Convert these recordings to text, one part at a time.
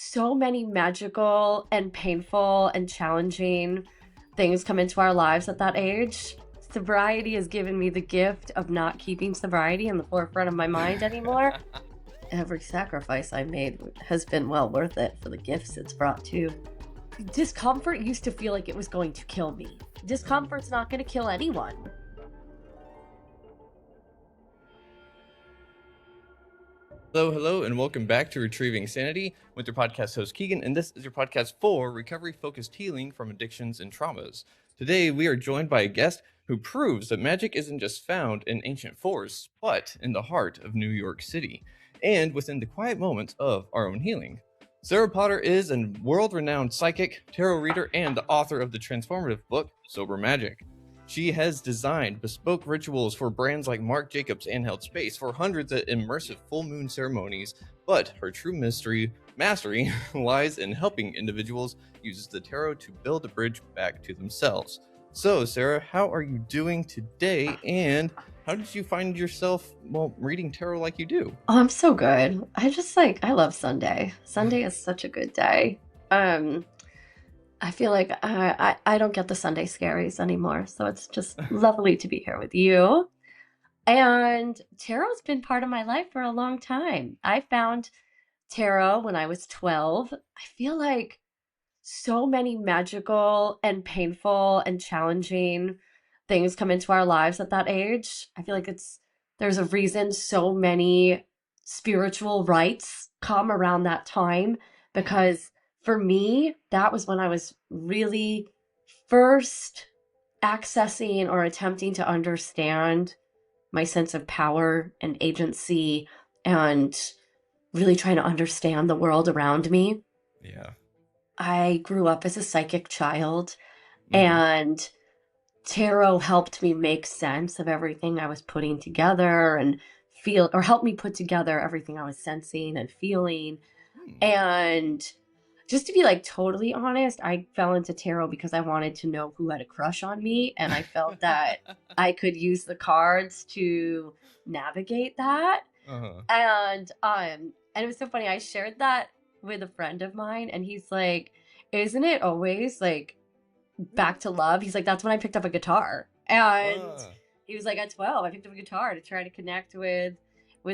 so many magical and painful and challenging things come into our lives at that age. Sobriety has given me the gift of not keeping sobriety in the forefront of my mind anymore. Every sacrifice I made has been well worth it for the gifts it's brought too. Discomfort used to feel like it was going to kill me. Discomfort's not going to kill anyone. Hello, and welcome back to Retrieving Sanity with your podcast host Keegan, and this is your podcast for recovery-focused healing from addictions and traumas. Today, we are joined by a guest who proves that magic isn't just found in ancient forests, but in the heart of New York City, and within the quiet moments of our own healing. Sarah Potter is a world-renowned psychic, tarot reader, and the author of the transformative book, Sober Magic. She has designed bespoke rituals for brands like Marc Jacobs and held space for hundreds of immersive full moon ceremonies, but her true mastery lies in helping individuals use the tarot to build a bridge back to themselves. So, Sarah, how are you doing today, and how did you find yourself, reading tarot like you do? Oh, I'm so good. I love Sunday. Sunday is such a good day. I feel like I don't get the Sunday scaries anymore, so it's just lovely to be here with you. And tarot's been part of my life for a long time. I found tarot when I was 12. I feel like so many magical and painful and challenging things come into our lives at that age. I feel like there's a reason so many spiritual rites come around that time, because for me, that was when I was really first accessing or attempting to understand my sense of power and agency and really trying to understand the world around me. Yeah. I grew up as a psychic child, and tarot helped me make sense of everything I was putting together and help me put together everything I was sensing and feeling. And just to be like totally honest, I fell into tarot because I wanted to know who had a crush on me, and I felt that I could use the cards to navigate that. And it was so funny. I shared that with a friend of mine, and he's like, "Isn't it always like back to love?" He's like, "That's when I picked up a guitar." And he was like, at 12, I picked up a guitar to try to connect with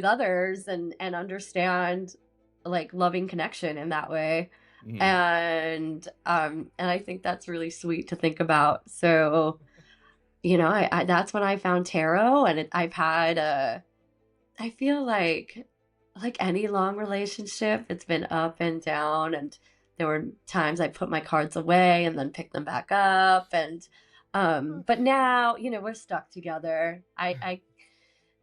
others and understand like loving connection in that way. And I think that's really sweet to think about. So, I that's when I found tarot, and I've had I feel like any long relationship, it's been up and down, and there were times I put my cards away and then pick them back up, and but now, we're stuck together.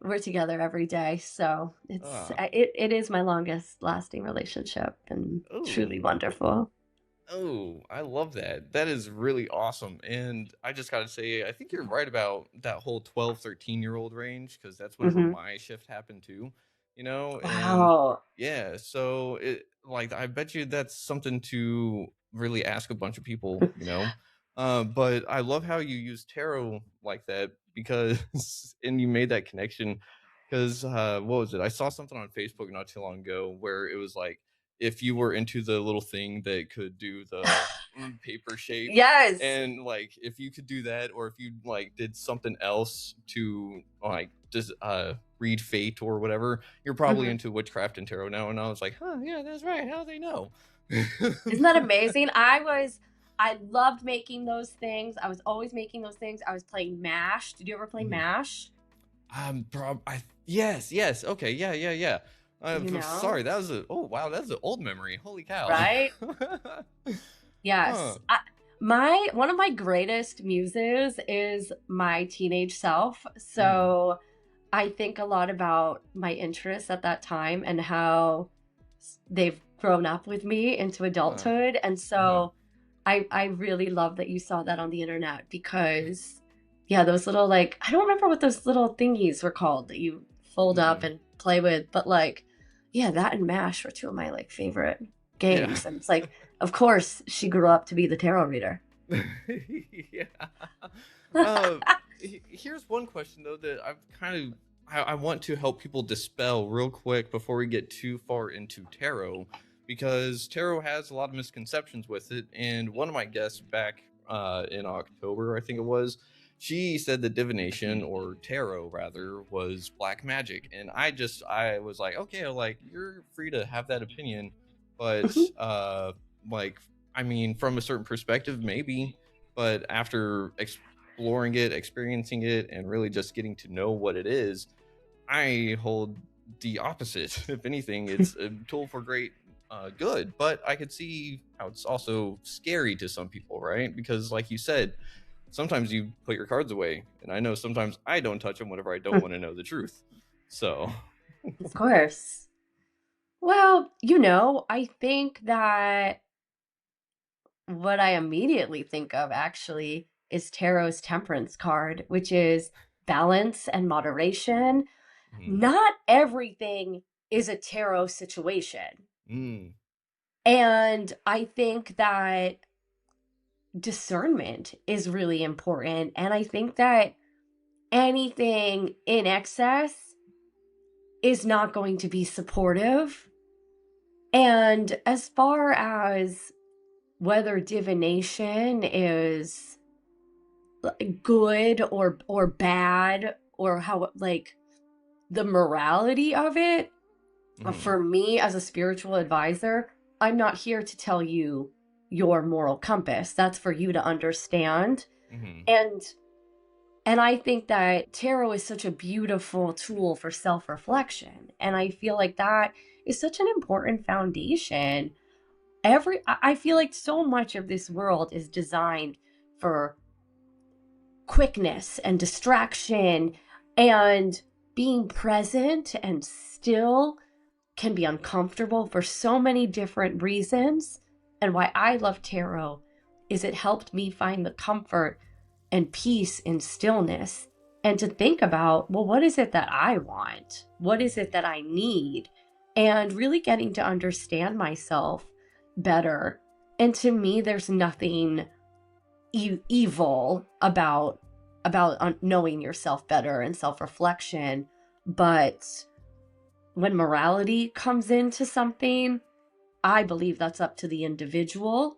We're together every day, so it is my longest lasting relationship, and truly wonderful. Oh, I love that. That is really awesome. And I just got to say, I think you're right about that whole 12, 13-year-old range, because that's whenever Hmm. my shift happened too, and Wow. yeah, so I bet you that's something to really ask a bunch of people. But I love how you use tarot like that because, and you made that connection because, what was it? I saw something on Facebook not too long ago where it was like, if you were into the little thing that could do the paper shape, Yes. and like if you could do that, or if you like did something else to like just read fate or whatever, you're probably Hmm. into witchcraft and tarot now. And I was like, huh, yeah, that's right. How do they know? Isn't that amazing? I loved making those things. I was always making those things. I was playing MASH. Did you ever play Mhm. MASH? Yes. Okay, yeah. You know, Sorry, oh wow, that's an old memory. Holy cow. right? Huh. Yes. One of my greatest muses is my teenage self. Mhm. So I think a lot about my interests at that time and how they've grown up with me into Huh. adulthood. And Uh-huh. so I really love that you saw that on the internet, because yeah, those little, like, I don't remember what those little thingies were called that you fold up Mm-mm. and play with, but like, yeah, that and MASH were two of my like favorite Yeah. games. And it's like, of course she grew up to be the tarot reader. Yeah. Uh, Here's one question though that I want to help people dispel real quick before we get too far into tarot. because tarot has a lot of misconceptions with it. And one of my guests back in October, I think it was, she said that divination, or tarot rather, was black magic. And I was like, okay, like, you're free to have that opinion, but like, I mean, from a certain perspective, maybe, but after exploring it, experiencing it, and really just getting to know what it is, I hold the opposite. If anything, it's a tool for great good, but I could see how it's also scary to some people, right? Because, like you said, sometimes you put your cards away, and I know sometimes I don't touch them whenever I don't want to know the truth. So, Of course. Well, I think that what I immediately think of actually is Tarot's Temperance card, which is balance and moderation. mhm. Not everything is a tarot situation. Mm, And I think that discernment is really important. And I think that anything in excess is not going to be supportive. And as far as whether divination is good or bad, or how, like, the morality of it, mhm, for me as a spiritual advisor, I'm not here to tell you your moral compass. That's for you to understand. mhm, And I think that tarot is such a beautiful tool for self-reflection, and I feel like that is such an important foundation. I feel like so much of this world is designed for quickness and distraction, and being present and still can be uncomfortable for so many different reasons. And why I love tarot is it helped me find the comfort and peace in stillness, and to think about, well, what is it that I want? What is it that I need? And really getting to understand myself better. And to me, there's nothing evil about knowing yourself better and self-reflection, but when morality comes into something, I believe that's up to the individual.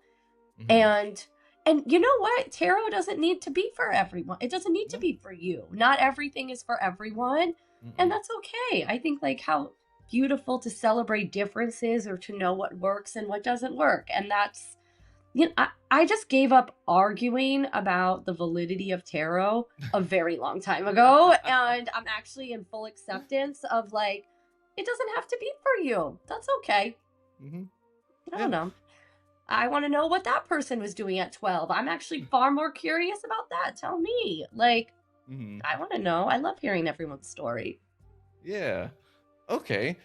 mhm. And you know what? Tarot doesn't need to be for everyone. It doesn't need to No, be for you. Not everything is for everyone, and mm-mm. that's okay. I think, like, how beautiful to celebrate differences, or to know what works and what doesn't work. And that's, I just gave up arguing about the validity of tarot a very long time ago, and I'm actually in full acceptance of, like, it doesn't have to be for you. That's okay. Mhm. I don't Yeah. know. I want to know what that person was doing at 12. I'm actually far more curious about that. Tell me. Like, Mhm. I want to know. I love hearing everyone's story. Yeah. Okay.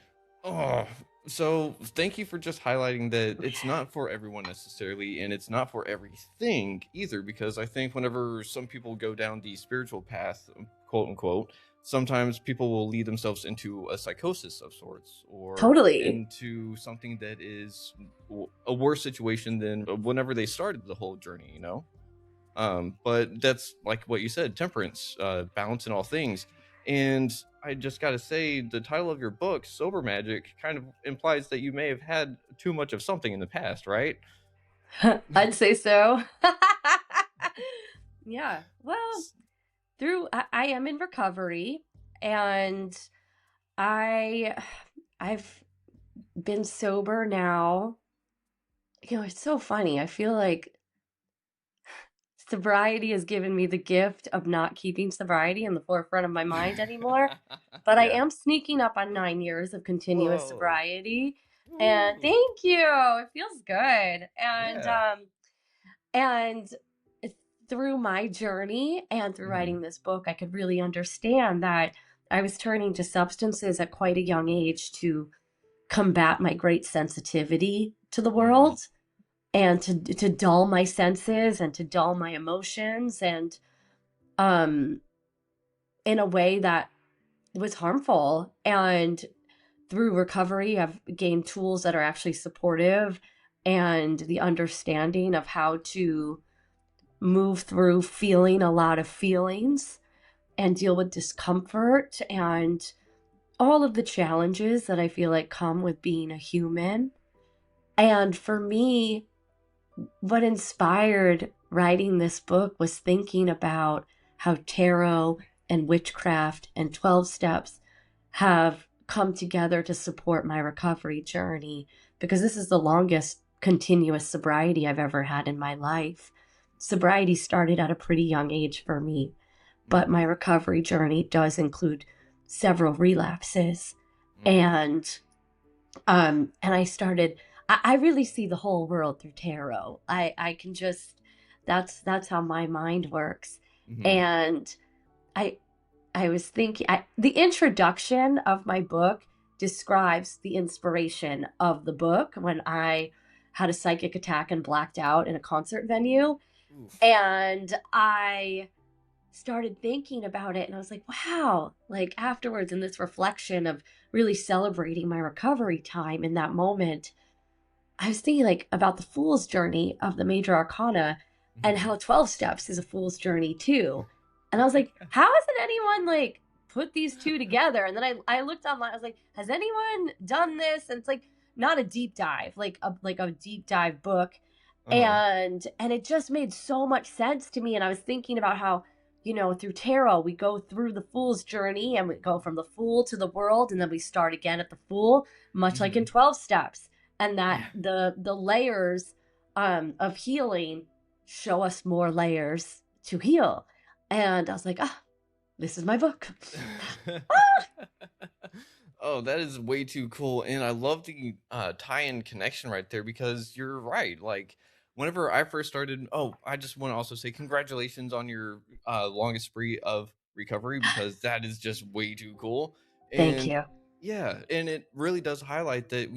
Oh, so thank you for just highlighting that it's not for everyone necessarily, and it's not for everything either, because I think whenever some people go down the spiritual path, quote unquote, sometimes people will lead themselves into a psychosis of sorts, or Totally. into something that is a worse situation than whenever they started the whole journey, you know? But that's like what you said, temperance, balance in all things. And I just got to say, the title of your book, Sober Magic, kind of implies that you may have had too much of something in the past, right? I'd say so. Yeah. Well, I am in recovery, and I I've been sober now. It's so funny. I feel like sobriety has given me the gift of not keeping sobriety in the forefront of my mind anymore. But I Yeah. am sneaking up on 9 years of continuous Whoa. sobriety. And Ooh. thank you. It feels good. Yeah. And through my journey and through Mm-hmm. writing this book, I could really understand that I was turning to substances at quite a young age to combat my great sensitivity to the Mm-hmm. world, and to dull my senses and to dull my emotions, and um in a way that was harmful. And through recovery, I've gained tools that are actually supportive, and the understanding of how to move through feeling a lot of feelings and deal with discomfort and all of the challenges that I feel like come with being a human. And for me, what inspired writing this book was thinking about how tarot and witchcraft and 12 steps have come together to support my recovery journey, because this is the longest continuous sobriety I've ever had in my life. Sobriety started at a pretty young age for me, but my recovery journey does include several relapses. And I really see the whole world through tarot. I can just, that's how my mind works. Mm-hmm. And I I was thinking, the introduction of my book describes the inspiration of the book when I had a psychic attack and blacked out in a concert venue. Oof. And I started thinking about it and I was like, wow, like afterwards in this reflection of really celebrating my recovery time in that moment, I was thinking like about the fool's journey of the major arcana and Mm-hmm. how 12 steps is a fool's journey too. And I was like, how hasn't anyone like put these two together? And then I looked online, I was like, has anyone done this? And it's like not a deep dive, like a deep dive book. Uh-huh. And it just made so much sense to me. And I was thinking about how, through tarot, we go through the fool's journey and we go from the fool to the world, and then we start again at the fool, much like Mm-hmm. in 12 steps. And that Yeah. the layers of healing show us more layers to heal. And I was like, this is my book. Oh, that is way too cool. And I love the tie-in connection right there, because you're right. Like, whenever I first started, I just want to also say congratulations on your longest spree of recovery, because that is just way too cool. Thank And you. yeah, and it really does highlight that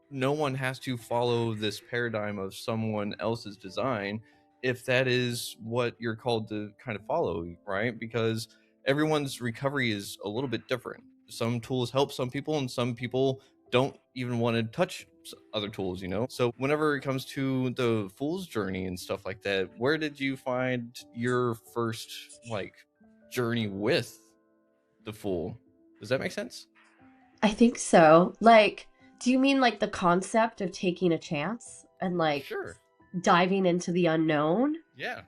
no one has to follow this paradigm of someone else's design if that is what you're called to kind of follow, right? Because everyone's recovery is a little bit different. Some tools help some people, and some people don't even want to touch other tools. So whenever it comes to the fool's journey and stuff like that, where did you find your first like journey with the fool? Does that make sense? I think so. Like, do you mean like the concept of taking a chance and like Sure. diving into the unknown? Yeah.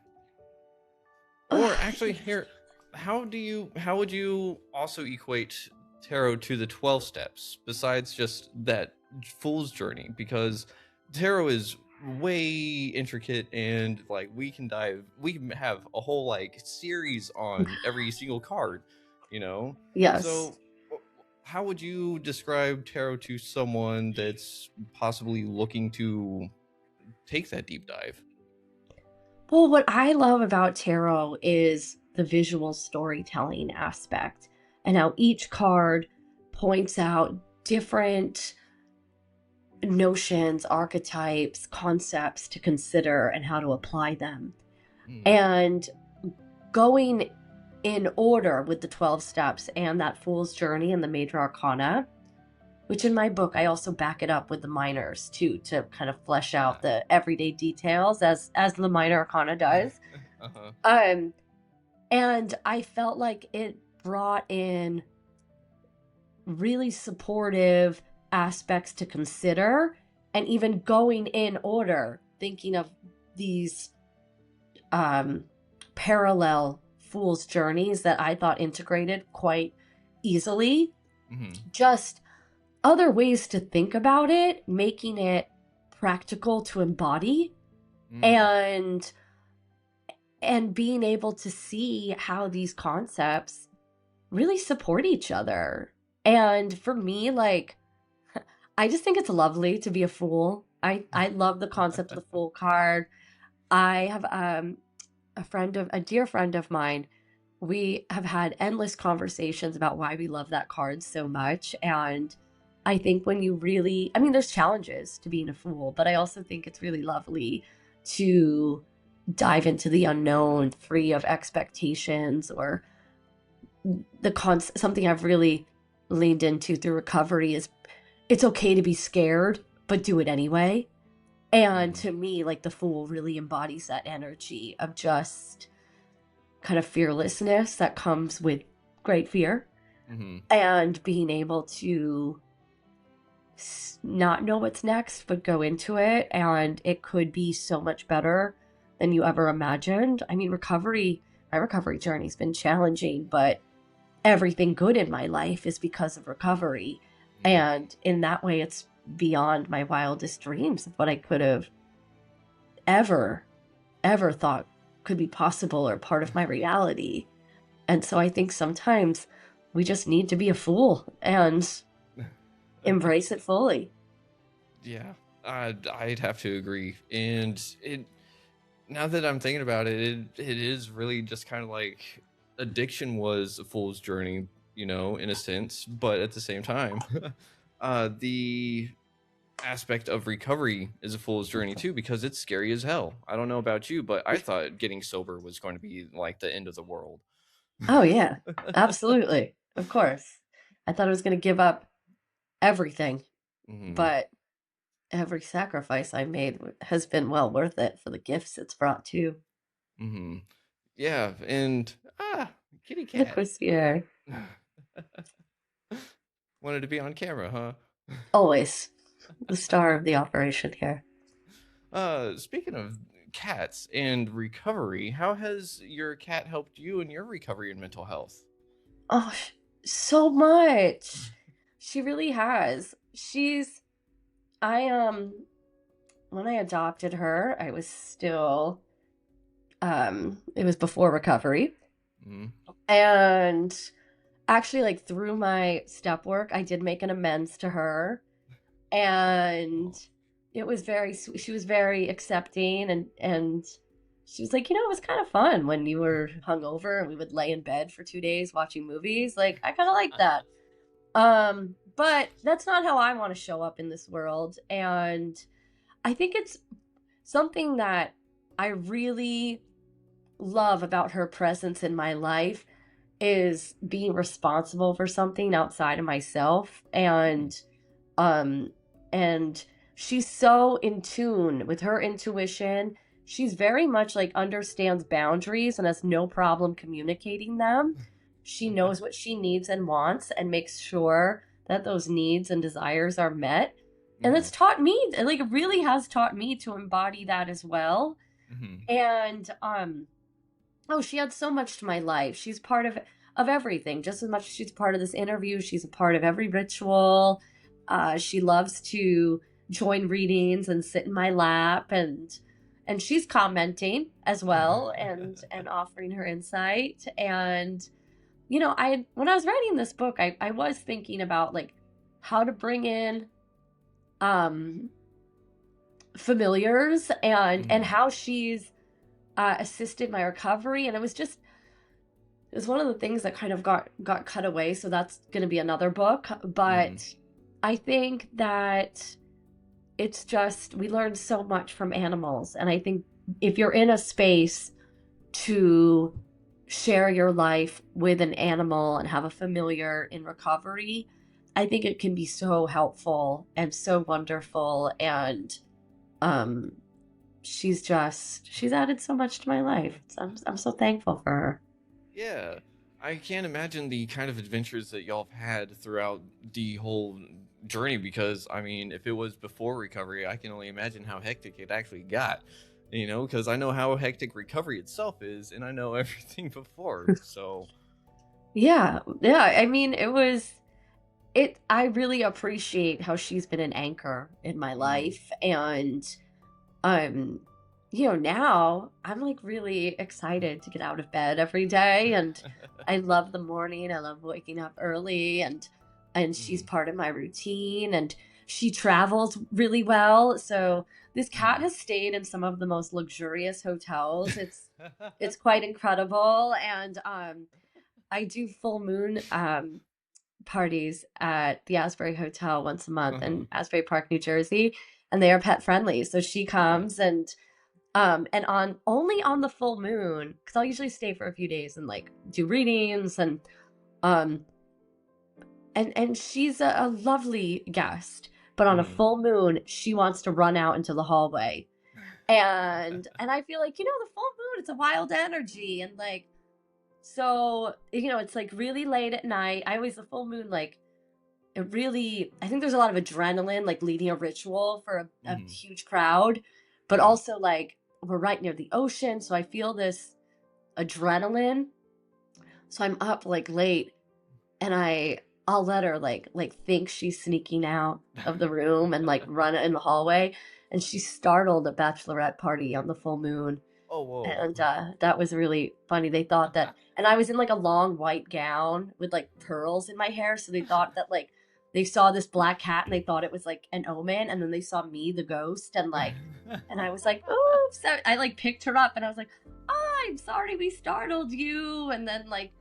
Or actually, here, how would you also equate tarot to the 12 steps besides just that fool's journey? Because tarot is way intricate, and like we can have a whole like series on every single card. Yes. So how would you describe tarot to someone that's possibly looking to take that deep dive? Well, what I love about tarot is the visual storytelling aspect and how each card points out different notions, archetypes, concepts to consider and how to apply them. Mm, And going in order with the 12 steps and that fool's journey and the major arcana, which in my book I also back it up with the minors too, to kind of flesh out yeah. the everyday details as the minor arcana does. Uh-huh. Um and I felt like it brought in really supportive aspects to consider, and even going in order, thinking of these um, parallel fool's journeys that I thought integrated quite easily. Mhm. Just other ways to think about it, making it practical to embody, Mm. and being able to see how these concepts really support each other. And for me, like, I just think it's lovely to be a fool. I love the concept of the fool card. I have a dear friend of mine. We have had endless conversations about why we love that card so much. And I think when you really, I mean, there's challenges to being a fool, but I also think it's really lovely to dive into the unknown, free of expectations, or something I've really leaned into through recovery is it's okay to be scared, but do it anyway. And Mhm. to me, like the fool really embodies that energy of just kind of fearlessness that comes with great fear, Mhm. and being able to not know what's next, but go into it, and it could be so much better than you ever imagined. I mean, my recovery journey's been challenging, but everything good in my life is because of recovery. Mm. And in that way, it's beyond my wildest dreams of what I could have ever, ever thought could be possible or part of my reality. And so I think sometimes we just need to be a fool and embrace it fully. Yeah, I'd have to agree. And it now that I'm thinking about it, it is really just kind of like addiction was a fool's journey, in a sense, but at the same time, the aspect of recovery is a fool's journey too because it's scary as hell. I don't know about you, but I thought getting sober was going to be like the end of the world. Oh, yeah, absolutely. Of course. I thought I was going to give up everything, Hmm. but every sacrifice I made has been well worth it for the gifts it's brought too. Hmm. Yeah, and kitty Look cat who's here. wanted to be on camera, huh? Always the star of the operation here. Speaking of cats and recovery, how has your cat helped you in your recovery and mental health? Oh, so much. She really has. I, when I adopted her, I was still, it was before recovery. Mm. And actually, like through my step work, I did make an amends to her. And Oh. it was very sweet. She was very accepting, and she was like, it was kind of fun when you were hungover and we would lay in bed for 2 days watching movies. Like, I kind of like that. But that's not how I want to show up in this world. And I think it's something that I really love about her presence in my life is being responsible for something outside of myself. Mm. Um and she's so in tune with her intuition. She's very much like understands boundaries and has no problem communicating them. She knows what she needs and wants and makes sure that those needs and desires are met. And Hmm. it's taught me, like it really has taught me to embody that as well. Hmm. And oh, she adds so much to my life. She's part of everything. Just as much as she's part of this interview, she's a part of every ritual. She loves to join readings and sit in my lap, and she's commenting as well and offering her insight. And I when I was writing this book, I was thinking about like how to bring in um familiars and Hmm. how she's assisted my recovery. And it was one of the things that kind of got cut away, so that's going to be another book. Hmm. But I think that it's just we learn so much from animals, and I think if you're in a space to share your life with an animal and have a familiar in recovery, I think it can be so helpful and so wonderful. And um she's added so much to my life. I'm so thankful for her. Yeah, I can't imagine the kind of adventures that y'all have had throughout the whole journey because, I mean, if it was before recovery, I can only imagine how hectic it actually got, because I know how hectic recovery itself is and I know everything before. So, Yeah, yeah. I mean, I really appreciate how she's been an anchor in my mm, life. And um, now I'm like really excited to get out of bed every day. And I love the morning. I love waking up early, and she's mm, part of my routine, and she travels really well. So this cat mm. has stayed in some of the most luxurious hotels. It's quite incredible. And I do full moon parties at the Asbury Hotel once a month Uh-huh. in Asbury Park, New Jersey, and they are pet friendly. So she Yeah. comes, and on only on the full moon, because I'll usually stay for a few days and like do readings, um and she's a lovely guest. But on a Mm. full moon, she wants to run out into the hallway. And I feel like, the full moon, it's a wild energy. And like, so, it's like really late at night. I always, the full moon, like it really, I think there's a lot of adrenaline, like leading a ritual for a Hmm. huge crowd, but Yeah. also like we're right near the ocean. So I feel this adrenaline. So I'm up like late and I'll let her like think she's sneaking out of the room and like run in the hallway. And she startled a bachelorette party on the full moon. Oh, whoa. And that was really funny. They thought that, and I was in like a long white gown with like pearls in my hair. So they thought that like they saw this black cat and they thought it was like an omen. And then they saw me, the ghost, and like, and I was like, oops. So I like picked her up and I was like, oh, I'm sorry we startled you. And then like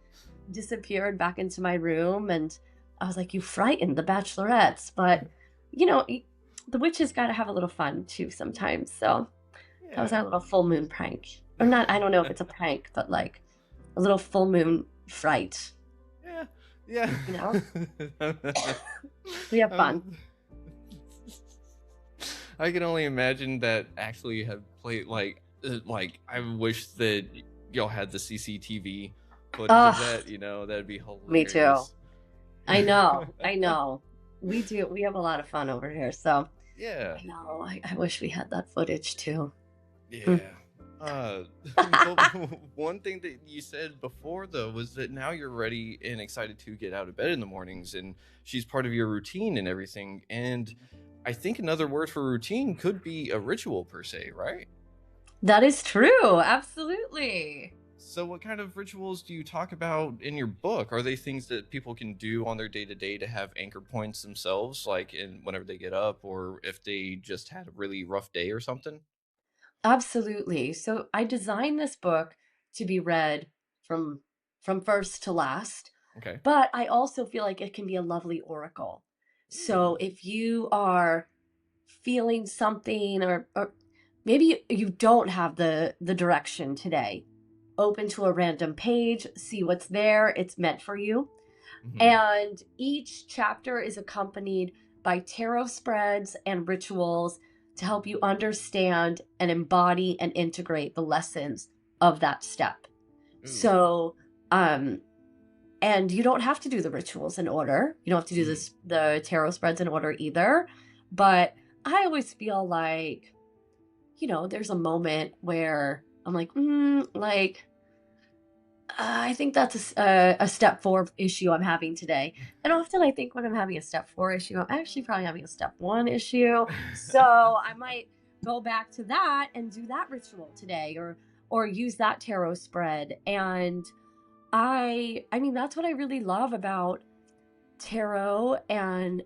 disappeared back into my room. And I was like, you frightened the bachelorettes. But, you know, the witches got to have a little fun too sometimes. So that was Yeah. our little full moon prank. Or not, I don't know if it's a prank, but like a little full moon fright, Yeah. Yeah. you know? We have fun. Um, I can only imagine that actually have played like I wish that y'all had the CCTV footage of Oh, that, that'd be me too. hilarious. I know. I know. We do. We have a lot of fun over here. So Yeah. I know. I wish we had that footage too. Mm. Yeah. But one thing that you said before though was that now you're ready and excited to get out of bed in the mornings, and she's part of your routine and everything. And I think another word for routine could be a ritual per se, right? That is true. Absolutely. So what kind of rituals do you talk about in your book? Are they things that people can do on their day to day to have anchor points themselves, like in whenever they get up, or if they just had a really rough day or something? Absolutely. So I designed this book to be read from from first to last, Okay. but I also feel like it can be a lovely oracle. Ooh. So if you are feeling something or maybe you don't have the direction today, open to a random page, see what's there, it's meant for you. Hmm. And each chapter is accompanied by tarot spreads and rituals to help you understand and embody and integrate the lessons of that step. Ooh. So, um, and you don't have to do the rituals in order. You don't have to do Hmm. this the tarot spreads in order either. But I always feel like, there's a moment where I'm like, like I think that's a step four issue I'm having today. And often I think when I'm having a step four issue, I'm actually probably having a step one issue. So I might go back to that and do that ritual today or use that tarot spread. And I mean that's what I really love about tarot and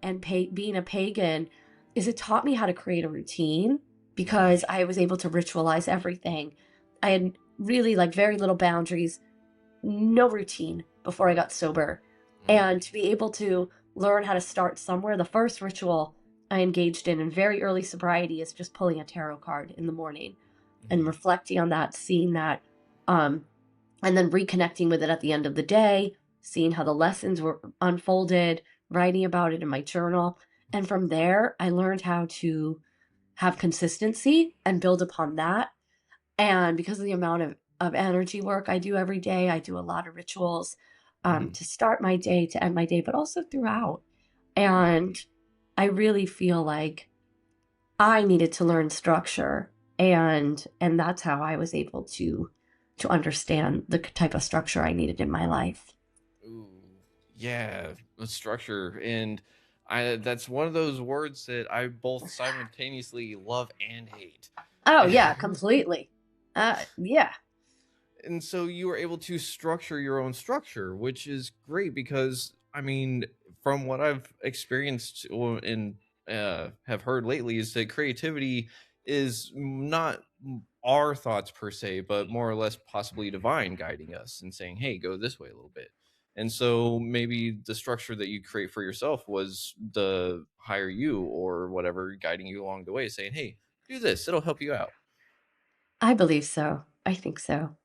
being a pagan is it taught me how to create a routine because I was able to ritualize everything. I had really like very little boundaries, no routine before I got sober. Mm. And to be able to learn how to start somewhere, the first ritual I engaged in very early sobriety is just pulling a tarot card in the morning and Mhm. reflecting on that, seeing that, um, and then reconnecting with it at the end of the day, seeing how the lessons were unfolded, writing about it in my journal. And from there, I learned how to have consistency and build upon that. And because of the amount of energy work I do every day, I do a lot of rituals Mhm. to start my day, to end my day, but also throughout. Ooh. And I really feel like I needed to learn structure, and that's how I was able to understand the type of structure I needed in my life. Ooh. Yeah, the structure. And I that's one of those words that I both simultaneously love and hate. Oh yeah, completely. Yeah. And so you were able to structure your own structure, which is great because I mean, from what I've experienced and have heard lately, is that creativity is not our thoughts per se, but more or less possibly divine guiding us and saying, "Hey, go this way a little bit." And so maybe the structure that you create for yourself was the higher you or whatever guiding you along the way, saying, "Hey, do this; it'll help you out." I believe so. I think so.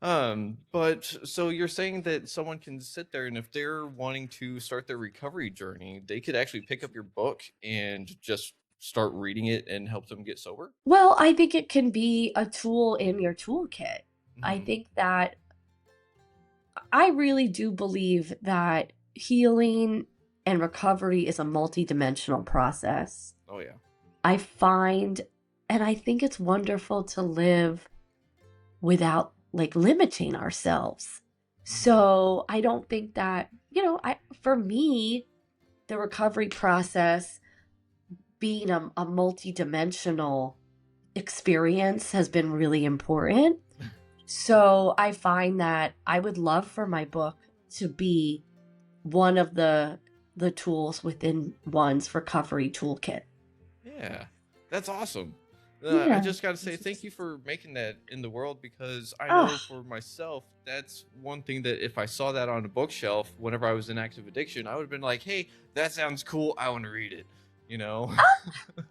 But so you're saying that someone can sit there and if they're wanting to start their recovery journey, they could actually pick up your book and just start reading it and help them get sober? Well, I think it can be a tool in your toolkit. I Hmm. think that I really do believe that healing and recovery is a multidimensional process. Oh yeah. I find, and I think it's wonderful to live without like limiting ourselves. So I don't think that, for me, the recovery process being a multidimensional experience has been really important. So I find that I would love for my book to be one of the tools within one's recovery toolkit. Yeah, that's awesome. I Yeah. just got to say thank you for making that in the world, because I know Oh, for myself, that's one thing that if I saw that on a bookshelf whenever I was in active addiction, I would have been like, hey, that sounds cool. I want to read it, you know?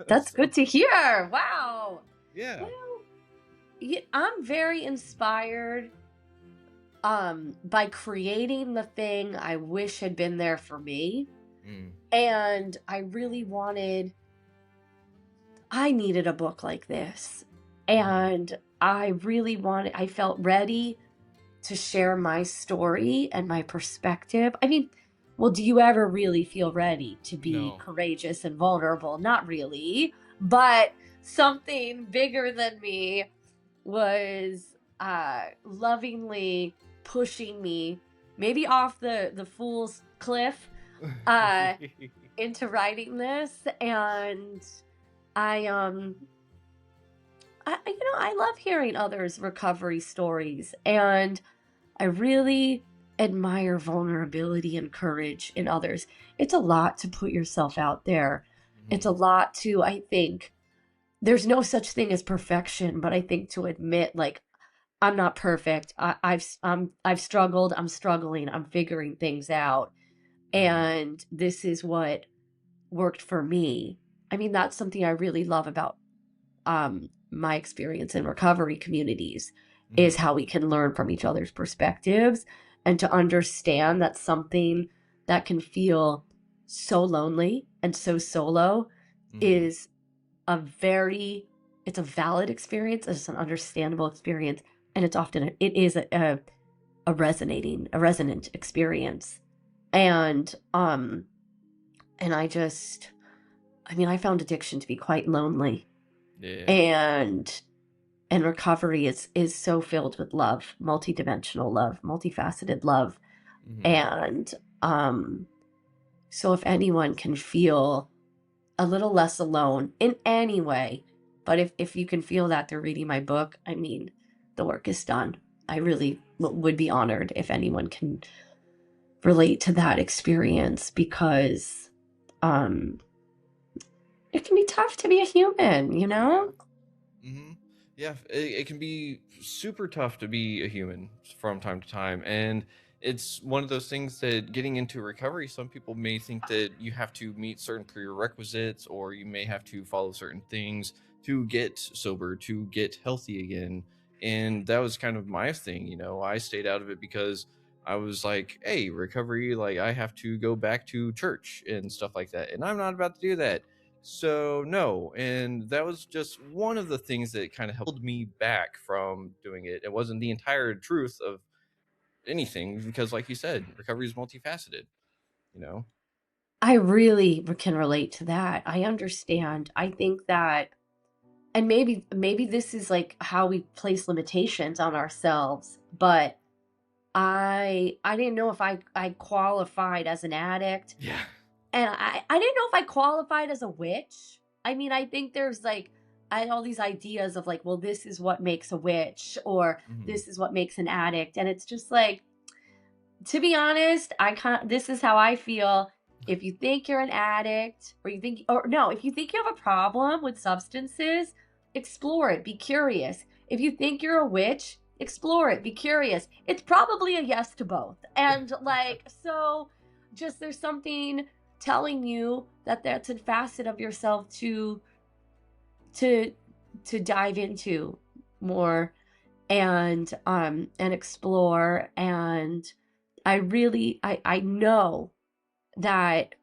that's So, good to hear. Wow. yeah. Well, I'm very inspired by creating the thing I wish had been there for me. Mm, And I needed a book like this. And I felt ready to share my story and my perspective. I mean, well, do you ever really feel ready to be no. courageous and vulnerable? Not really. But something bigger than me was lovingly pushing me maybe off the fool's cliff uh into writing this. And I I love hearing others recovery stories, and I really admire vulnerability and courage in others. It's a lot to put yourself out there. It's a Mhm. lot to, I think, there's no such thing as perfection, but I think to admit, like, I'm not perfect. I've struggled. I'm struggling. I'm figuring things out, Mhm. and this is what worked for me. I mean, that's something I really love about my experience in recovery communities, is Mhm. how we can learn from each other's perspectives and to understand that something that can feel so lonely and so solo Mhm. is a very it's a valid experience, it's an understandable experience, and it is a resonant experience. And I found addiction to be quite lonely. Yeah. And recovery is so filled with love, multidimensional love, multifaceted love. Mhm. And um so if anyone can feel a little less alone in any way, but if you can feel that they're reading my book, I mean, the work is done. I really would be honored if anyone can relate to that experience, because um it can be tough to be a human, you Oh yeah. know? Mhm. Yeah, it can be super tough to be a human from time to time, and it's one of those things that getting into recovery, some people may think that you have to meet certain prerequisites, or you may have to follow certain things to get sober, to get healthy again. And that was kind of my thing, I stayed out of it because I was like, hey, recovery, like I have to go back to church and stuff like that, and I'm not about to do that. So no, and that was just one of the things that kind of held me back from doing it. It wasn't the entire truth of anything, because like you said, recovery is multifaceted, you know? I really can relate to that. I understand. I think that, and maybe this is like how we place limitations on ourselves, but I didn't know if I qualified as an addict, Yeah. and I didn't know if I qualified as a witch. I mean, I think there's like, I had all these ideas of like, well, this is what makes a witch, or Hmm. this is what makes an addict, and it's just like, to be honest, this is how I feel. If you think you're an addict, or you think, or no, if you think you have a problem with substances, explore it, be curious. If you think you're a witch, explore it, be curious. It's probably a yes to both. And like, so just there's something telling you that that's a facet of yourself to to dive into more, and explore. And I know that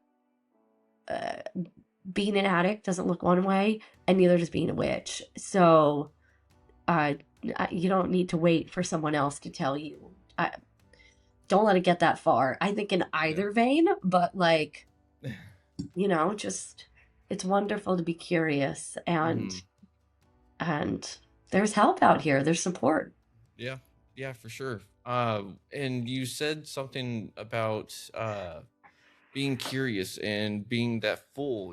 uh, being an addict doesn't look one way, and neither does being a witch. So uh, you don't need to wait for someone else to tell you. don't let it get that far. I think in Yeah. either vein, but like, just it's wonderful to be curious, Hmm. and there's help out here. There's support. Yeah. Yeah, for sure. And you said something about being curious and being that fool,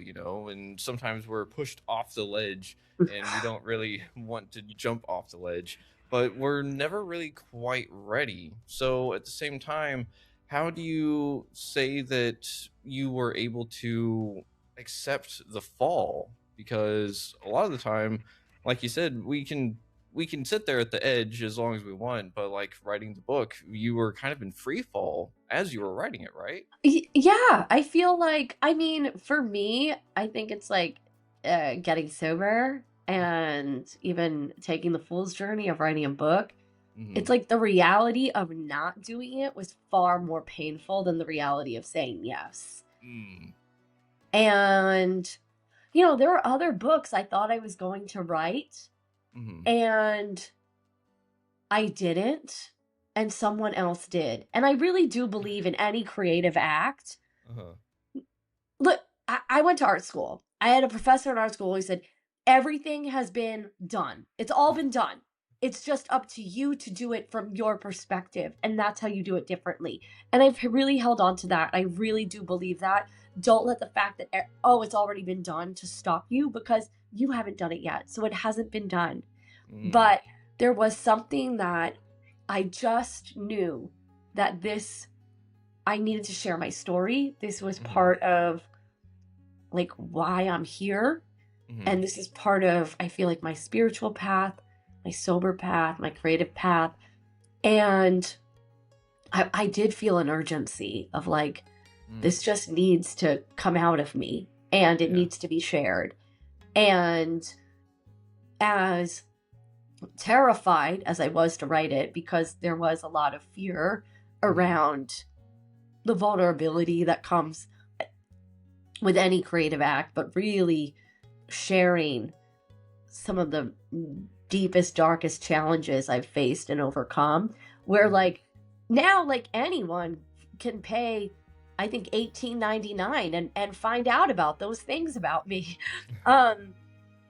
and sometimes we're pushed off the ledge and we don't really want to jump off the ledge, but we're never really quite ready. So at the same time, how do you say that you were able to accept the fall? Because a lot of the time, like you said, we can sit there at the edge as long as we want, but like writing the book, you were kind of in free fall as you were writing it, right? Yeah, I feel like, I mean, for me, I think it's like getting sober and even taking the fool's journey of writing a book. Hmm. It's like the reality of not doing it was far more painful than the reality of saying yes. Mm. And, there were other books I thought I was going to write, Mhm. and I didn't, and someone else did. And I really do believe in any creative act. Uh-huh. Look, I went to art school. I had a professor in art school who said, everything has been done. It's all been done. It's just up to you to do it from your perspective. And that's how you do it differently. And I've really held on to that. I really do believe that. Don't let the fact that, oh, it's already been done to stop you, because you haven't done it yet. So it hasn't been done. Mm. But there was something that I just knew that I needed to share my story. This was Mhm. part of like why I'm here. Mhm. And this is part of, I feel like, my spiritual path, my sober path, my creative path. And I did feel an urgency of like, Mm. this just needs to come out of me and it Yeah. needs to be shared. And as terrified as I was to write it, because there was a lot of fear Mhm. around the vulnerability that comes with any creative act, but really sharing some of the deepest, darkest challenges I've faced and overcome, where Mhm. like now, like anyone can pay, I think, 18.99 and find out about those things about me. Um,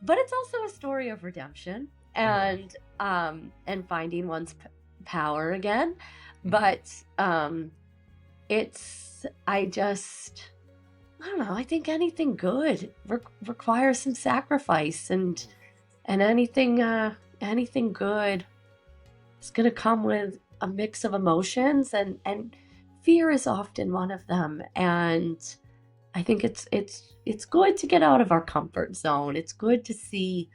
but it's also a story of redemption Uh-huh. and finding one's power again. Mhm. But it's I don't know. I think anything good requires some sacrifice, and anything good is going to come with a mix of emotions, and fear is often one of them. And I think it's good to get out of our comfort zone. It's good to see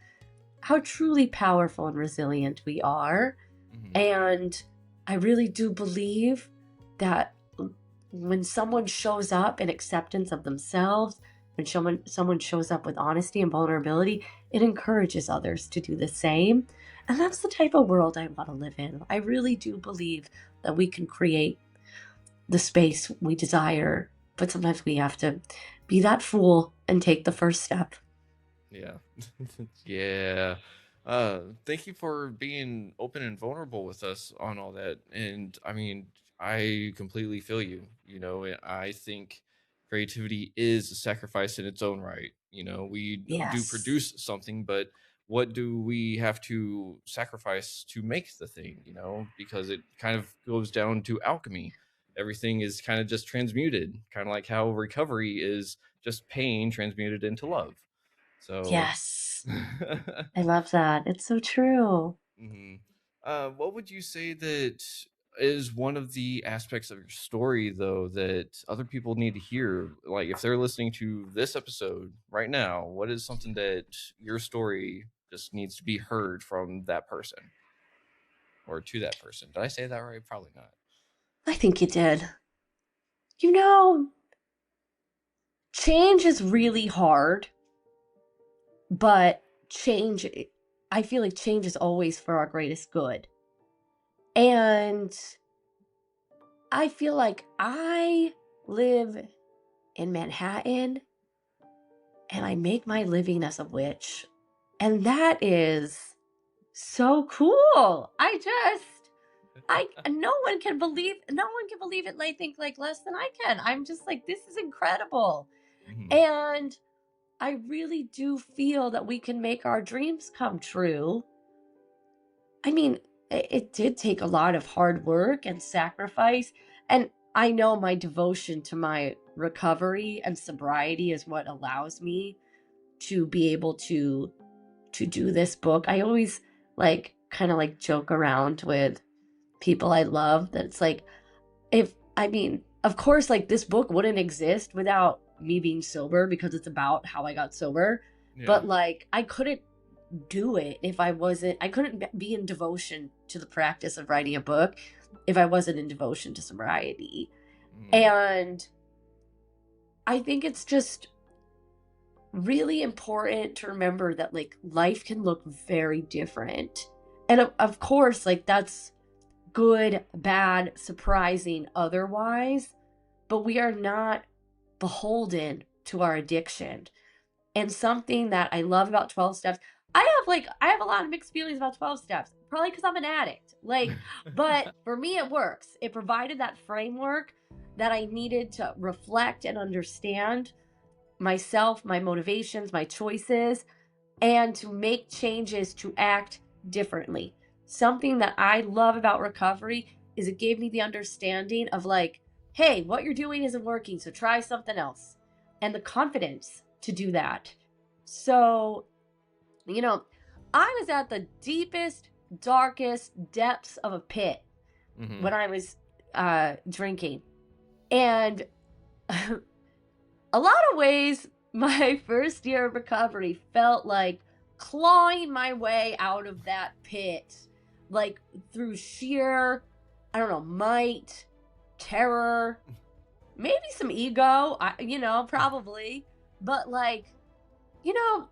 how truly powerful and resilient we are. Mhm. And I really do believe that when someone shows up in acceptance of themselves, when someone shows up with honesty and vulnerability, it encourages others to do the same. And that's the type of world I want to live in. I really do believe that we can create the space we desire, but sometimes we have to be that fool and take the first step. Yeah. Yeah. Thank you for being open and vulnerable with us on all that. And I mean, I completely feel you. I think creativity is a sacrifice in its own right. We do Yes. produce something, but what do we have to sacrifice to make the thing, because it kind of goes down to alchemy. Everything is kind of just transmuted, kind of like how recovery is just pain transmuted into love. So, Yes. I love that. It's so true. mhm. What would you say that is one of the aspects of your story, though, that other people need to hear? Like, if they're listening to this episode right now, what is something that your story just needs to be heard from that person or to that person? Did I say that right? Probably not. I think you did. You know, change is really hard, but I feel like change is always for our greatest good. And I feel like I live in Manhattan and I make my living as a witch. And that is so cool. No one can believe it. I think like less than I can. I'm just like, this is incredible. Mhm. And I really do feel that we can make our dreams come true. I mean, it did take a lot of hard work and sacrifice. And I know my devotion to my recovery and sobriety is what allows me to be able to do this book. I always like kind of like joke around with people I love that it's like, if I mean, of course, like this book wouldn't exist without me being sober because it's about how I got sober. Yeah. But like, I couldn't do it if I couldn't be in devotion to the practice of writing a book if I wasn't in devotion to sobriety. Mm. And I think it's just really important to remember that like life can look very different. And of course, like that's good, bad, surprising, otherwise, but we are not beholden to our addiction. And something that I love about 12 steps, I have a lot of mixed feelings about 12 steps, probably because I'm an addict. Like, but for me it works. It provided that framework that I needed to reflect and understand myself, my motivations, my choices, and to make changes to act differently. Something that I love about recovery is it gave me the understanding of like, hey, what you're doing isn't working, so try something else. And the confidence to do that. So, you know, I was at the deepest, darkest depths of a pit Mhm. when I was drinking. And a lot of ways, my first year of recovery felt like clawing my way out of that pit, like through sheer, I don't know, might, terror, maybe some ego, probably, but like, you know,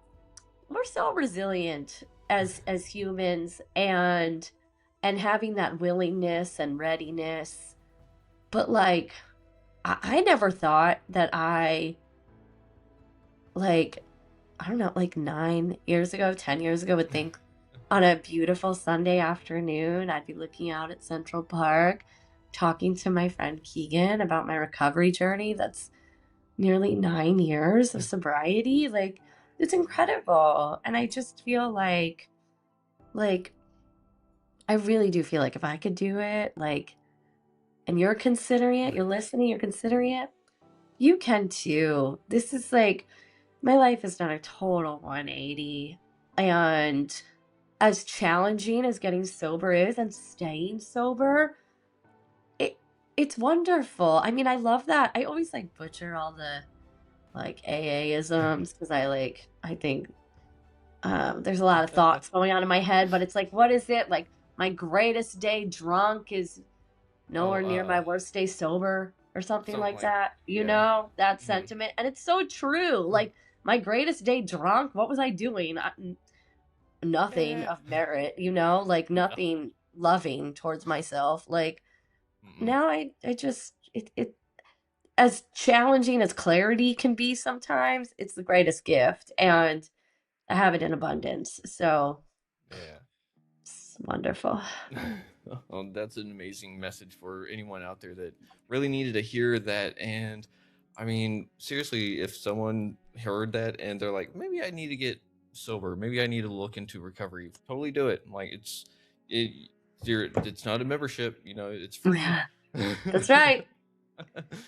we're so resilient as humans and having that willingness and readiness. But like, I never thought that like I don't know, like 9 years ago, 10 years ago, would think on a beautiful Sunday afternoon, I'd be looking out at Central Park, talking to my friend Keegan about my recovery journey. That's nearly 9 years of sobriety. Like, it's incredible. And I just feel like, I really do feel like if I could do it, like, and you're considering it, you're listening, you're considering it, you can too. This is like, my life has done a total 180. And as challenging as getting sober is and staying sober, it it's wonderful. I mean, I love that. I always like butcher all the like AA-isms because I think there's a lot of thoughts going on in my head, but it's like, what is it? Like my greatest day drunk is Oh, nowhere near my worst day sober or something something like like, that. yeah. That Mhm. sentiment. And it's so true. Like my greatest day drunk, what was I doing? Nothing Eh. of merit, like No. nothing loving towards myself. Like Mm-mm. now I just it as challenging as clarity can be sometimes, it's the greatest gift and I have it in abundance. So Yeah. it's wonderful. Well, that's an amazing message for anyone out there that really needed to hear that. And I mean, seriously, if someone heard that and they're like, maybe I need to get sober, maybe I need to look into recovery, totally do it. Like it, it's not a membership, it's free. Yeah, that's right.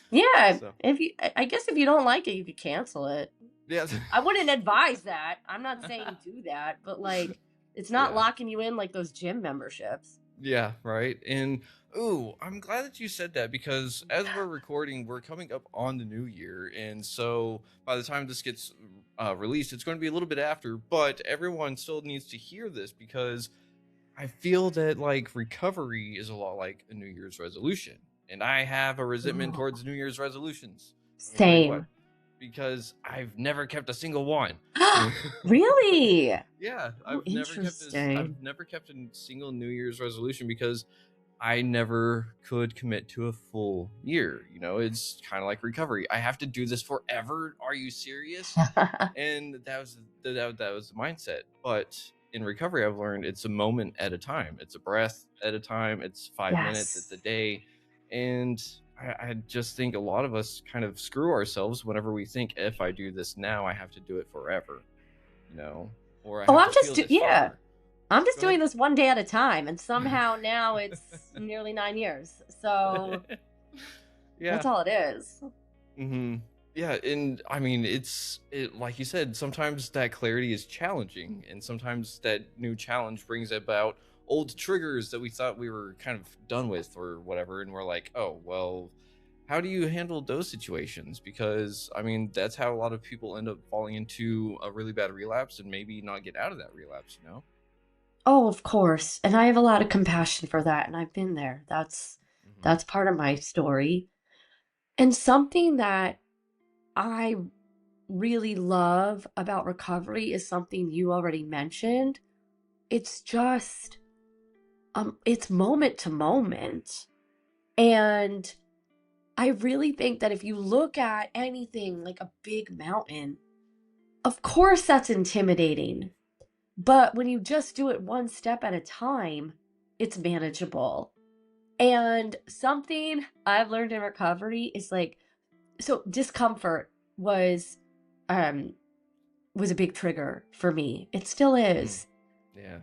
Yeah, So if you I guess if you don't like it, you could cancel it. yeah, I wouldn't advise that. I'm not saying do that, but like it's not yeah. locking you in like those gym memberships. Yeah, right. And ooh, I'm glad that you said that because as we're recording, we're coming up on the new year, and so by the time this gets released, it's going to be a little bit after. But everyone still needs to hear this because I feel that like recovery is a lot like a New Year's resolution, and I have a resentment Ooh, towards New Year's resolutions. Let me tell you what, same. because I've never kept a single one. Really? Yeah, Oh, I've interesting. never kept a single New Year's resolution because I never could commit to a full year. It's kind of like recovery. I have to do this forever. Are you serious? And that was the mindset. But in recovery, I've learned it's a moment at a time. It's a breath at a time. It's 5 minutes. It's a Yes. day. And I just think a lot of us kind of screw ourselves whenever we think, if I do this now, I have to do it forever, you know, or I Oh, have to feel this yeah. forever. I'm just Go ahead. doing this one day at a time, and somehow now it's nearly 9 years. So Yeah. that's all it is. Hmm. Yeah, and I mean, like you said, sometimes that clarity is challenging, and sometimes that new challenge brings about old triggers that we thought we were kind of done with or whatever, and we're like, oh, well, how do you handle those situations? Because I mean, that's how a lot of people end up falling into a really bad relapse and maybe not get out of that relapse, you know? Oh, of course. And I have a lot of compassion for that, and I've been there. Hmm. That's part of my story. And something that I really love about recovery is something you already mentioned. It's just it's moment to moment. And I really think that if you look at anything like a big mountain, of course that's intimidating. But when you just do it one step at a time, it's manageable. And something I've learned in recovery is like, so discomfort was um was a big trigger for me. It still Hmm. is. Yeah.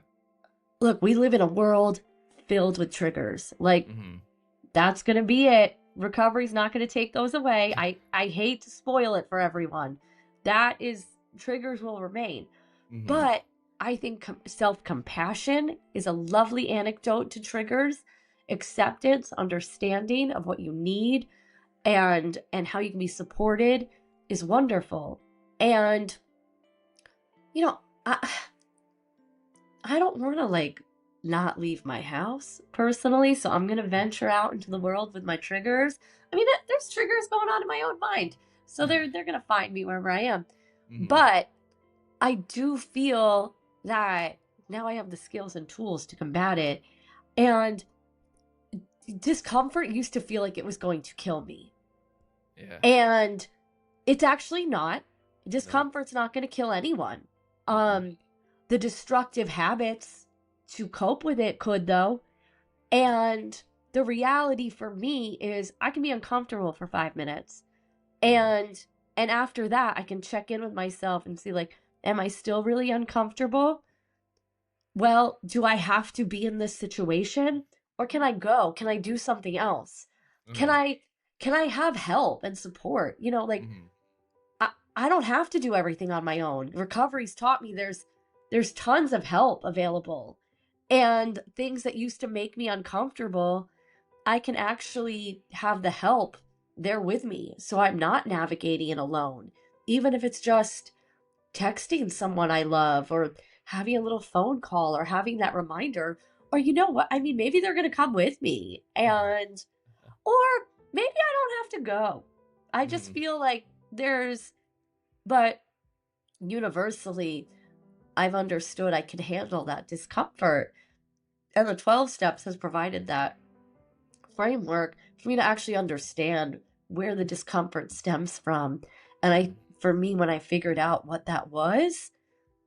Look, we live in a world filled with triggers. Like, Hmm. that's going to be it. Recovery's not going to take those away. I hate to spoil it for everyone. That is, triggers will remain. Hmm. But I think self-compassion is a lovely antidote to triggers. Acceptance, understanding of what you need, and how you can be supported is wonderful. And you know, I don't want to like not leave my house personally, so I'm going to venture out into the world with my triggers. I mean, there's triggers going on in my own mind. So they're going to find me wherever I am. Hmm. But I do feel that now I have the skills and tools to combat it. And discomfort used to feel like it was going to kill me. Yeah. And it's actually not. No. Discomfort's not going to kill anyone. Mm-mm. Um the destructive habits to cope with it could though. And the reality for me is I can be uncomfortable for 5 minutes. Yeah. And after that I can check in with myself and see like, am I still really uncomfortable? Well, do I have to be in this situation, or can I go? Can I do something else? Can Uh-huh. I can I have help and support? Like, Hmm. I don't have to do everything on my own. Recovery's taught me there's tons of help available. And things that used to make me uncomfortable, I can actually have the help there with me. So I'm not navigating it alone. Even if it's just texting someone I love, or having a little phone call, or having that reminder, or you know what? I mean, maybe they're going to come with me, and or maybe I don't have to go. I just Hmm. feel like there's but universally, I've understood I can handle that discomfort. And the 12 steps has provided that framework for me to actually understand where the discomfort stems from. And for me, when I figured out what that was,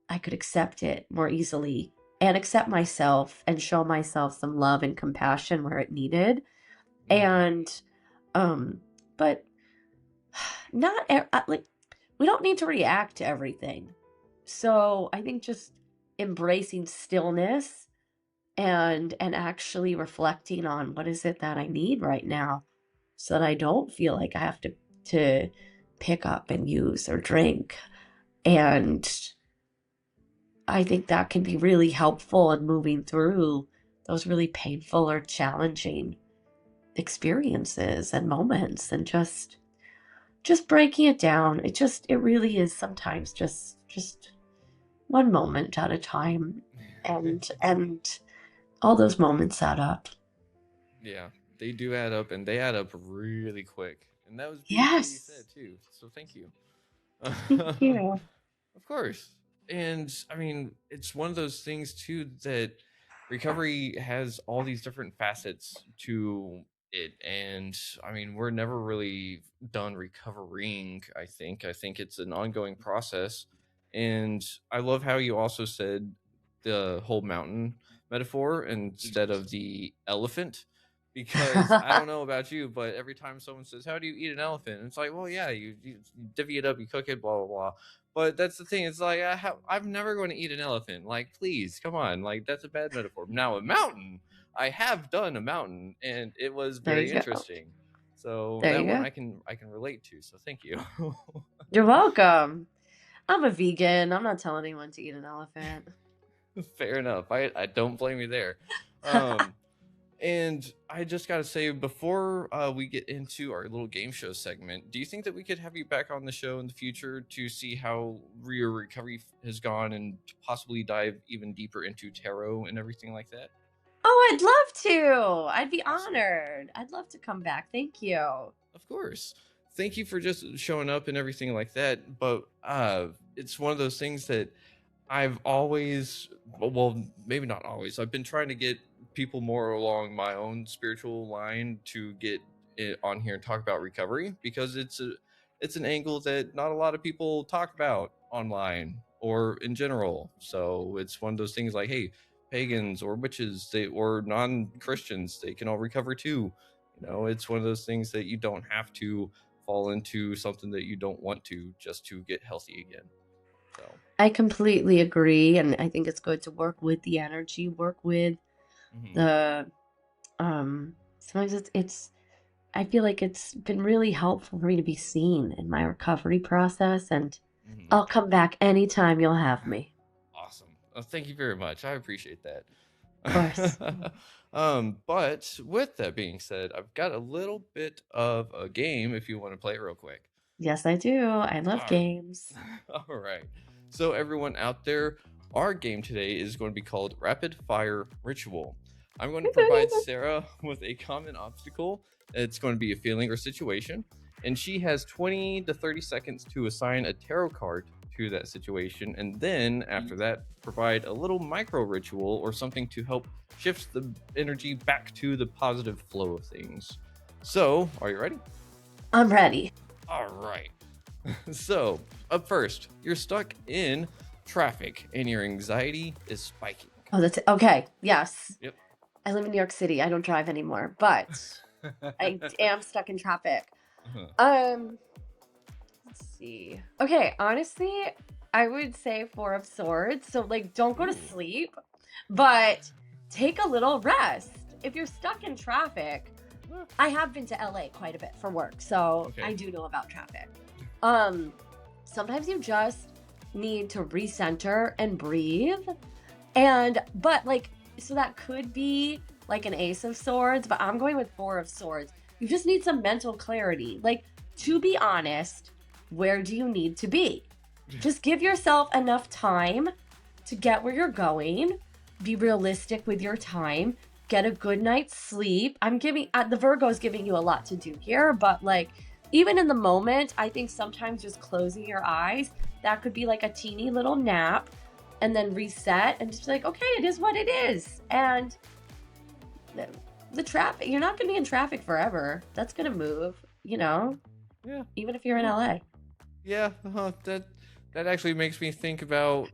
I could accept it more easily and accept myself and show myself some love and compassion where it needed. Hmm. And, um, but not like, we don't need to react to everything. So I think just embracing stillness and actually reflecting on what is it that I need right now, so that I don't feel like I have to pick up and use or drink. And I think that can be really helpful in moving through those really painful or challenging experiences and moments, and just breaking it down. It really is sometimes just one moment at a time, and all those moments add up. Yeah, they do add up, and they add up really quick. And that was beautifully said Yes. too. So thank you. Thank you. Of course. And I mean, it's one of those things too that recovery has all these different facets to it. And I mean, we're never really done recovering, I think. I think it's an ongoing process. And I love how you also said the whole mountain metaphor instead of the elephant, because I don't know about you, but every time someone says, "How do you eat an elephant?" it's like, well, yeah, you divvy it up, you cook it, blah blah blah. But that's the thing. It's like I'm never going to eat an elephant. Like, please, come on. Like, that's a bad metaphor. Now, a mountain. I have done a mountain, and it was There very you go. interesting. So There that you one go. I can relate to. So thank you. You're welcome. I'm a vegan. I'm not telling anyone to eat an elephant. Fair enough. I don't blame you there. And I just got to say, before we get into our little game show segment, do you think that we could have you back on the show in the future to see how your recovery has gone and to possibly dive even deeper into tarot and everything like that? Oh, I'd love to. I'd be Awesome. honored. I'd love to come back. Thank you. Of course. Thank you for just showing up and everything like that. But it's one of those things that I've always, well, maybe not always. I've been trying to get people more along my own spiritual line to get it on here and talk about recovery, because it's an angle that not a lot of people talk about online or in general. So it's one of those things like, hey, pagans or witches, or non-Christians, they can all recover too. It's one of those things that you don't have to fall into something that you don't want to just to get healthy again. So I completely agree. And I think it's good to work with the energy, work with the, sometimes it's, I feel like it's been really helpful for me to be seen in my recovery process. And I'll come back anytime you'll have me. Awesome. Thank you very much. I appreciate that. Of course. But with that being said, I've got a little bit of a game if you want to play it real quick. Yes, I do. I love games. All right. So everyone out there, our game today is going to be called Rapid Fire Ritual. I'm going to provide Sarah with a common obstacle. It's going to be a feeling or situation, and she has 20 to 30 seconds to assign a tarot card to that situation, and then after that, provide a little micro ritual or something to help shift the energy back to the positive flow of things. So, are you ready? I'm ready. All right. So, up first, you're stuck in traffic and your anxiety is spiking. Oh, that's okay. Yes. Yep. I live in New York City. I don't drive anymore, but I am stuck in traffic. Let's see. Okay, honestly, I would say Four of Swords. So like, don't go to sleep, but take a little rest. If you're stuck in traffic, I have been to LA quite a bit for work, so Okay. I do know about traffic. Sometimes you just need to recenter and breathe. But like, so that could be like an Ace of Swords, but I'm going with Four of Swords. You just need some mental clarity. Like, to be honest, where do you need to be? Just give yourself enough time to get where you're going. Be realistic with your time. Get a good night's sleep. I'm giving, the Virgo is giving you a lot to do here, but like, even in the moment, I think sometimes just closing your eyes, that could be like a teeny little nap, and then reset and just be like, okay, it is what it is. And the traffic, you're not going to be in traffic forever. That's going to move, Yeah. even if you're in LA. Yeah, that actually makes me think about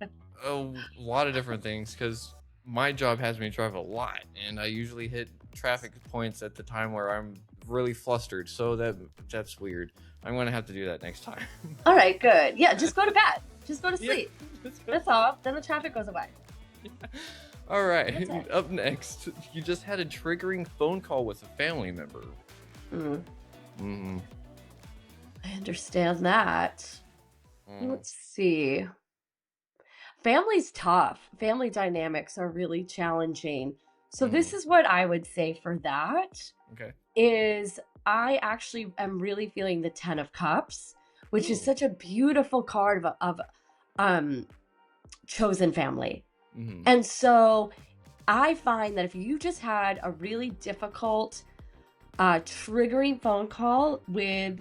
a lot of different things, because my job has me drive a lot, and I usually hit traffic points at the time where I'm really flustered. So that's weird. I'm gonna have to do that next time. All right, good. Yeah, just go to bed. Just go to sleep. Yeah, That's all. Then the traffic goes away. All right. Up next, you just had a triggering phone call with a family member. I understand that. Let's see. Family's tough. Family dynamics are really challenging. So this is what I would say for that. Okay. Is I actually am really feeling the 10 of Cups, which is such a beautiful card of chosen family. And so I find that if you just had a really difficult, triggering phone call with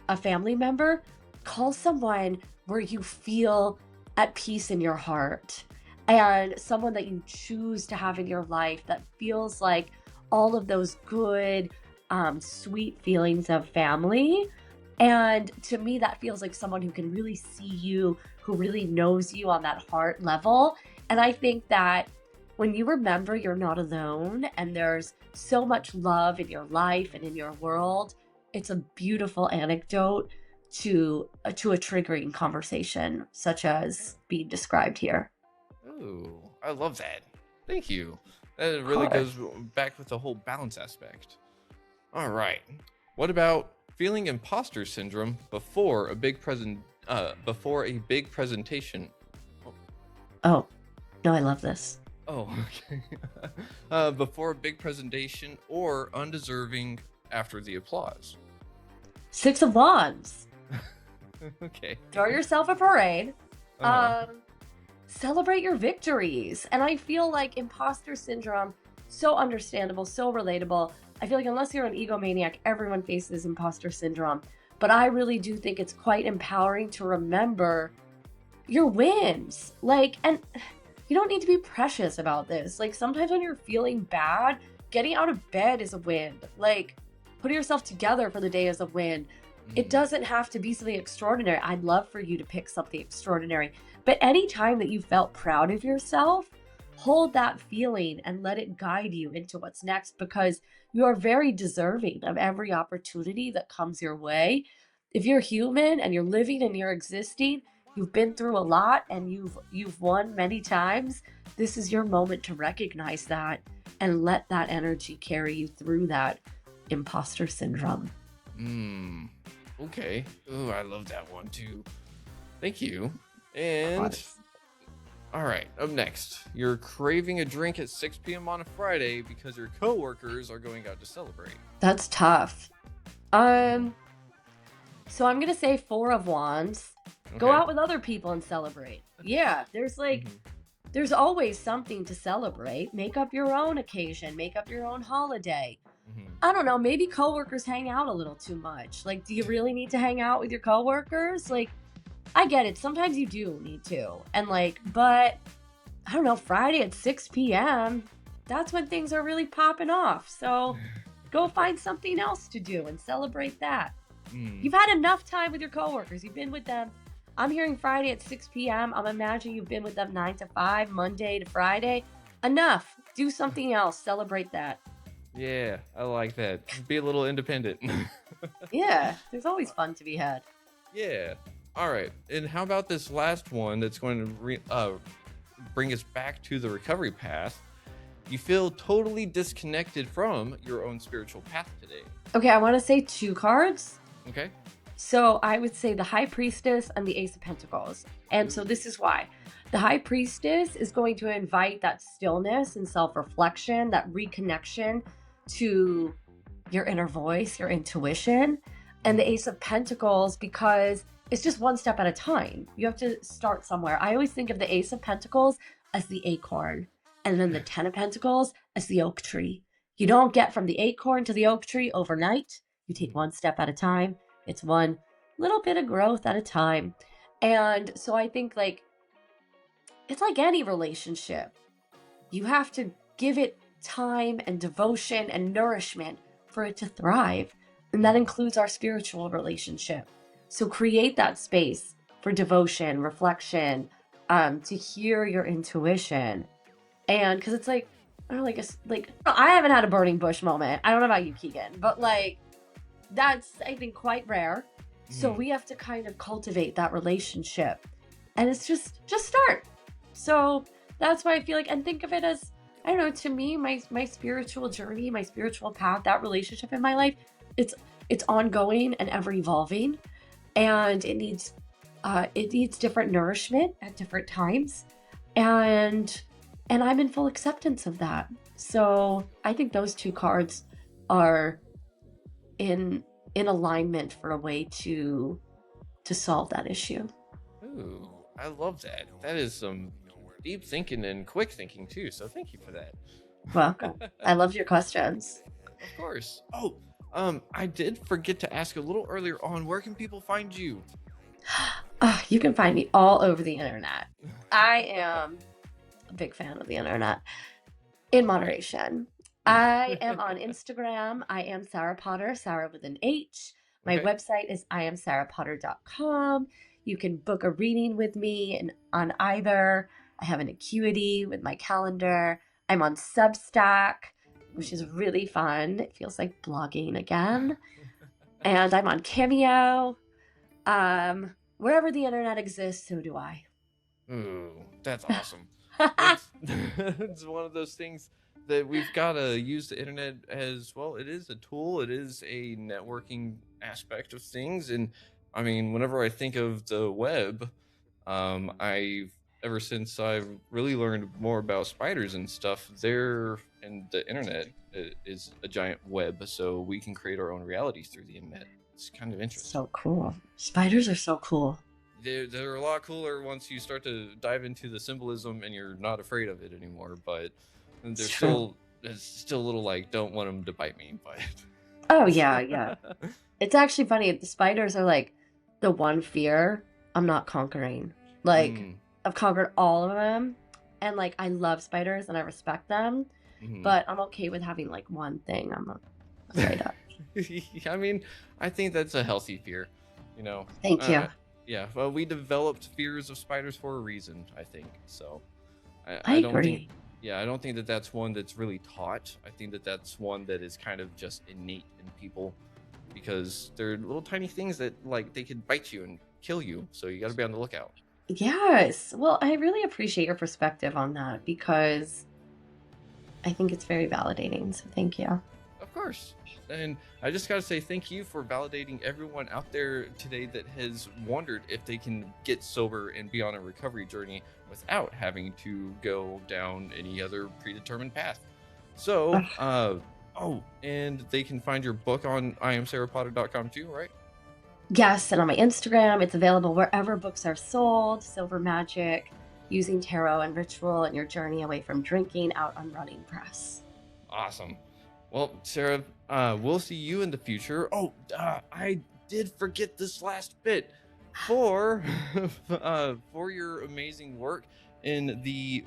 a family member, call someone where you feel at peace in your heart, and someone that you choose to have in your life that feels like all of those good, sweet feelings of family. And to me, that feels like someone who can really see you, who really knows you on that heart level, And I think that when you remember you're not alone and there's so much love in your life and in your world, it's a beautiful anecdote to a triggering conversation such as being described here. Ooh, I love that. Thank you. That Of really course. goes back with the whole balance aspect. All right. What about feeling imposter syndrome before a big presentation? Oh, no, I love this. Oh, okay. Before a big presentation or undeserving after the applause. Six of Wands. Okay. Throw yourself a parade. Uh-huh. Celebrate your victories. And I feel like imposter syndrome, so understandable, so relatable. I feel like unless you're an egomaniac, everyone faces imposter syndrome. But I really do think it's quite empowering to remember your wins. Like, and you don't need to be precious about this. Like, sometimes when you're feeling bad, getting out of bed is a win. Like, putting yourself together for the day is a win. It doesn't have to be something extraordinary. I'd love for you to pick something extraordinary. But anytime that you felt proud of yourself, hold that feeling and let it guide you into what's next, because you are very deserving of every opportunity that comes your way. If you're human and you're living and you're existing, you've been through a lot and you've won many times. This is your moment to recognize that and let that energy carry you through that imposter syndrome. Okay. Ooh, I love that one too. Thank you. Of And course. all right, up next. You're craving a drink at 6 p.m. on a Friday because your coworkers are going out to celebrate. That's tough. So I'm gonna say Four of Wands. Go Okay. out with other people and celebrate. Yeah, there's always something to celebrate. Make up your own occasion, make up your own holiday. Mm-hmm. I don't know, maybe coworkers hang out a little too much. Like, do you really need to hang out with your coworkers? Like, I get it. Sometimes you do need to. And like, but I don't know, Friday at 6 p.m., that's when things are really popping off. So go find something else to do and celebrate that. You've had enough time with your coworkers. You've been with them. I'm hearing Friday at 6 p.m. I'm imagining you've been with them 9 to 5, Monday to Friday. Enough. Do something else. Celebrate that. Yeah, I like that. Be a little independent. Yeah, there's always fun to be had. Yeah. All right. And how about this last one that's going to bring us back to the recovery path? You feel totally disconnected from your own spiritual path today. Okay, I want to say two cards. Okay. So I would say the High Priestess and the Ace of Pentacles. And so this is why. The High Priestess is going to invite that stillness and self-reflection, that reconnection to your inner voice, your intuition. And the Ace of Pentacles, because it's just one step at a time. You have to start somewhere. I always think of the Ace of Pentacles as the acorn, and then the Ten of Pentacles as the oak tree. You don't get from the acorn to the oak tree overnight. You take one step at a time. It's one little bit of growth at a time. And so I think, like, it's like any relationship. You have to give it time and devotion and nourishment for it to thrive. And that includes our spiritual relationship. So create that space for devotion, reflection, to hear your intuition. And because it's like, I don't know, I haven't had a burning bush moment. I don't know about you, Keegan, but like, that's, I think, quite rare. So we have to kind of cultivate that relationship. And it's just start. So that's why I feel like, and think of it as, I don't know, to me, my spiritual journey, my spiritual path, that relationship in my life, it's ongoing and ever evolving. And it needs different nourishment at different times. And I'm in full acceptance of that. So I think those two cards are in alignment for a way to solve that issue. Ooh, I love that. That is some deep thinking and quick thinking too. So thank you for that. Welcome. I loved your questions. Of course. Oh, I did forget to ask a little earlier on, where can people find you? You can find me all over the internet. I am a big fan of the internet in moderation. I am on Instagram. I am Sarah Potter, Sarah with an H. My Okay. website is iamsarahpotter.com. You can book a reading with me on either. I have an Acuity with my calendar. I'm on Substack, which is really fun. It feels like blogging again. And I'm on Cameo. Wherever the internet exists, so do I. Ooh, that's awesome. It's it's one of those things that we've got to use the internet as well. It is a tool. It is a networking aspect of things, and I mean, whenever I think of the web, I've ever since I've really learned more about spiders and stuff. There, and the internet is a giant web, so we can create our own realities through the internet. It's kind of interesting. So cool. Spiders are so cool. They're a lot cooler once you start to dive into the symbolism and you're not afraid of it anymore. But they're still, it's still a little like, don't want them to bite me. But oh yeah. It's actually funny. The spiders are like the one fear I'm not conquering. Like I've conquered all of them, and like I love spiders and I respect them, but I'm okay with having like one thing I'm afraid of. I mean, I think that's a healthy fear. You know. Thank you. Yeah, well, we developed fears of spiders for a reason, I think. So, I don't agree. think, yeah, I don't think that that's one that's really taught. I think that that's one that is kind of just innate in people, because they're little tiny things that like they could bite you and kill you. So you got to be on the lookout. Yes. Well, I really appreciate your perspective on that because I think it's very validating. So thank you. Of course. And I just got to say thank you for validating everyone out there today that has wondered if they can get sober and be on a recovery journey without having to go down any other predetermined path. So, and they can find your book on iamsarahpotter.com too, right? Yes, and on my Instagram, it's available wherever books are sold. Silver Magic, Using Tarot and Ritual, and Your Journey Away from Drinking, out on Running Press. Awesome. Well, Sarah, we'll see you in the future. Oh, I did forget this last bit. For your amazing work in the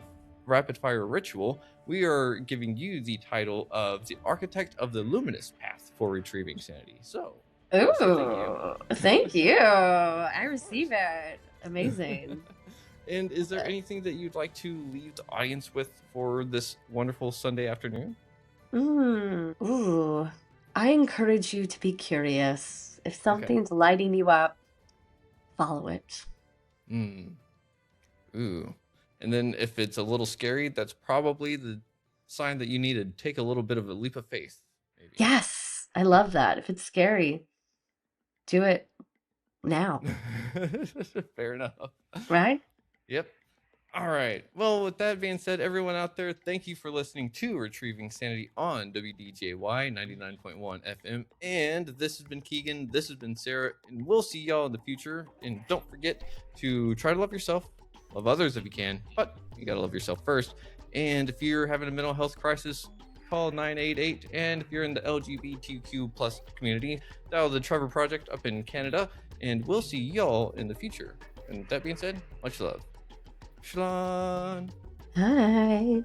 rapid fire ritual, we are giving you the title of the Architect of the Luminous Path for Retrieving Sanity. So, ooh, thank you. I receive it. Amazing. And is there anything that you'd like to leave the audience with for this wonderful Sunday afternoon? Ooh, I encourage you to be curious. If something's lighting you up, follow it. Ooh. And then if it's a little scary, that's probably the sign that you need to take a little bit of a leap of faith. Maybe. Yes, I love that. If it's scary, do it now. Fair enough. Right? Yep. All right. Well, with that being said, everyone out there, thank you for listening to Retrieving Sanity on WDJY 99.1 FM. And this has been Keegan. This has been Sarah. And we'll see y'all in the future. And don't forget to try to love yourself, love others if you can, but you got to love yourself first. And if you're having a mental health crisis, call 988. And if you're in the LGBTQ plus community, dial the Trevor Project up in Canada. And we'll see y'all in the future. And with that being said, much love. Shalom. Hi.